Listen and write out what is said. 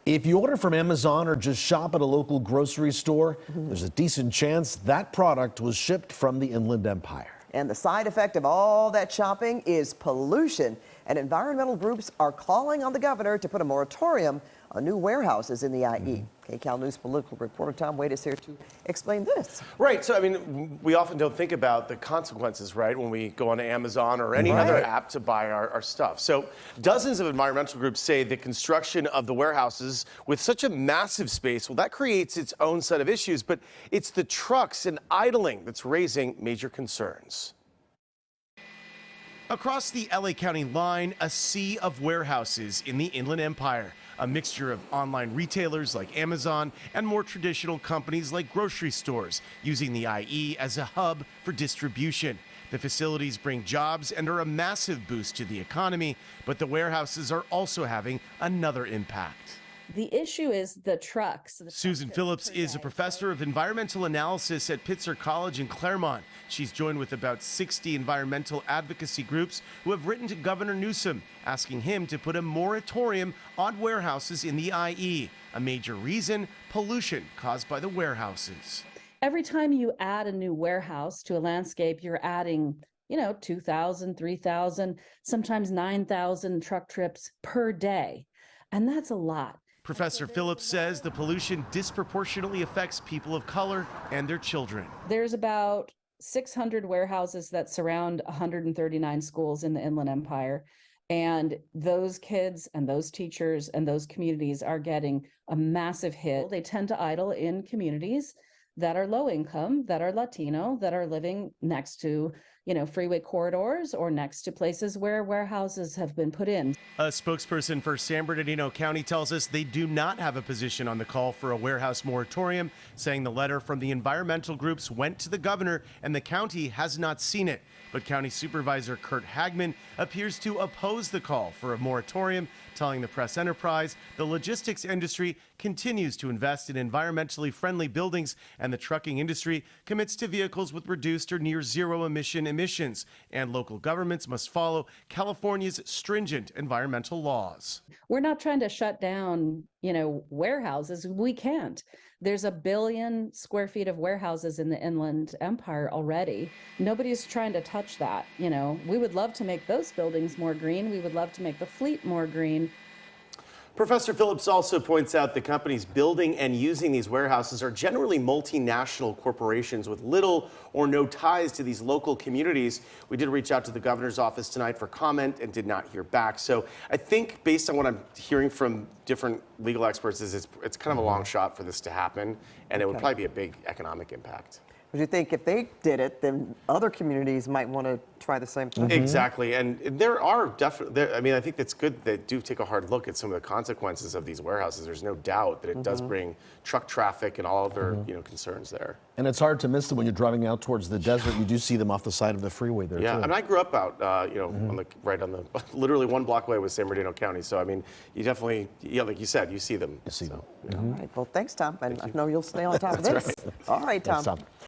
If you order from Amazon or just shop at a local grocery store, there's a decent chance that product was shipped from the Inland Empire. And the side effect of all that shopping is pollution. And environmental groups are calling on the governor to put a moratorium on new warehouses in the IE. KCAL News political reporter Tom Wade is here to explain this. Right. So, I mean, we often don't think about the consequences, right, when we go on Amazon or any other app to buy our stuff. So dozens of environmental groups say the construction of the warehouses with such a massive space, well, that creates its own set of issues, but it's the trucks and idling that's raising major concerns. Across the LA County line, a sea of warehouses in the Inland Empire, a mixture of online retailers like Amazon and more traditional companies like grocery stores, using the IE as a hub for distribution. The facilities bring jobs and are a massive boost to the economy, but the warehouses are also having another impact. The issue is the trucks. Susan Phillips is a professor of environmental analysis at Pitzer College in Claremont. She's joined with about 60 environmental advocacy groups who have written to Governor Newsom asking him to put a moratorium on warehouses in the IE. A major reason, pollution caused by the warehouses. Every time you add a new warehouse to a landscape, you're adding 2,000, 3,000, sometimes 9,000 truck trips per day. And that's a lot. Professor Phillips says the pollution disproportionately affects people of color and their children. There's about 600 warehouses that surround 139 schools in the Inland Empire. And those kids and those teachers and those communities are getting a massive hit. They tend to idle in communities that are low income, that are Latino, that are living next to freeway corridors or next to places where warehouses have been put in. A spokesperson for San Bernardino County tells us they do not have a position on the call for a warehouse moratorium, saying the letter from the environmental groups went to the governor and the county has not seen it. But County Supervisor Kurt Hagman appears to oppose the call for a moratorium, telling the Press Enterprise the logistics industry continues to invest in environmentally friendly buildings and the trucking industry commits to vehicles with reduced or near zero emissions, and local governments must follow California's stringent environmental laws. We're not trying to shut down, warehouses. We can't. There's 1 billion square feet of warehouses in the Inland Empire already. Nobody's trying to touch that. We would love to make those buildings more green. We would love to make the fleet more green. Professor Phillips also points out the companies building and using these warehouses are generally multinational corporations with little or no ties to these local communities. We did reach out to the governor's office tonight for comment and did not hear back. So I think based on what I'm hearing from different legal experts is it's kind of a long shot for this to happen, and it would probably be a big economic impact. But you think if they did it, then other communities might want to try the same thing? Exactly. And there are definitely, I mean, I think that's good that do take a hard look at some of the consequences of these warehouses. There's no doubt that it does bring truck traffic and all other concerns there. And it's hard to miss them when you're driving out towards the desert. You do see them off the side of the freeway there, Yeah, too. and I grew up out, on the literally 1 block away with San Bernardino County. So, I mean, you definitely, like you said, you see them. You see them. All right. Well, thanks, Tom. And I know you'll stay on top of this. Right. All right, Tom. Thanks, Tom.